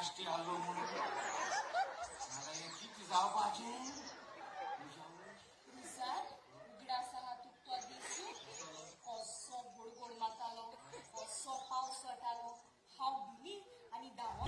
काष्टी आलो म्हणून मला किती जाव पाहिजे सर उगडासा हात उठतो दिसू कसो गोड गोड मातालो कसो पावस वाटालो हाव बिली आणि दावा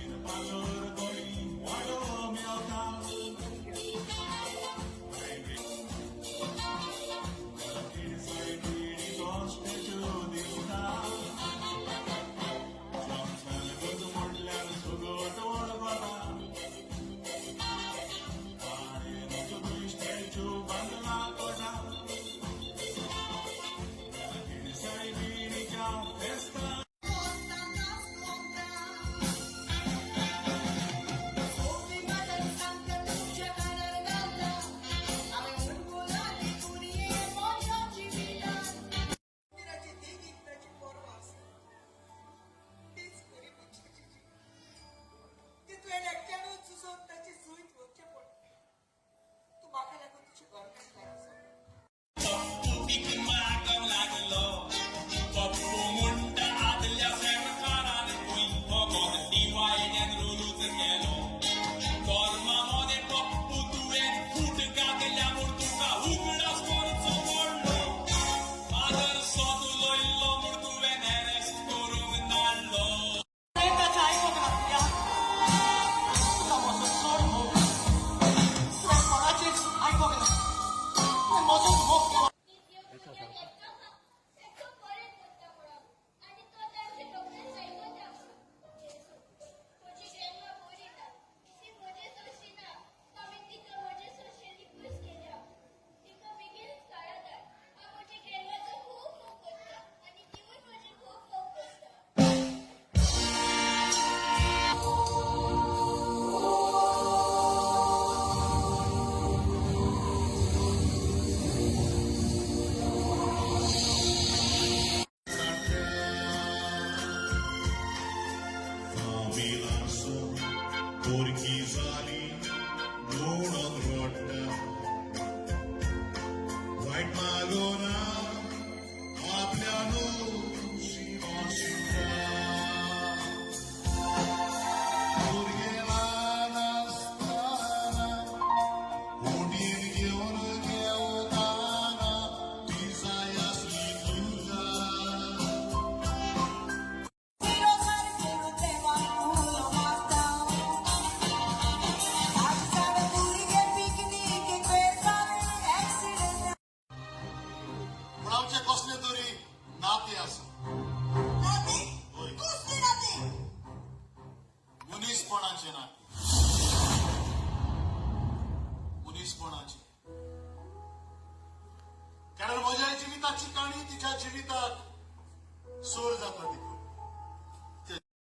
Porchi झाली दोन रोट वाईट मागोना आपल्यानो शिवा पोरगेला नसताना होडीन घेऊन घेवताना पिसायासली तुझा कसले तरी नाते असं मुनीसपणाचे नाते मुनीसपणाचे कारण माझ्या जीविताची काणी तिच्या जीवितात सोर जाता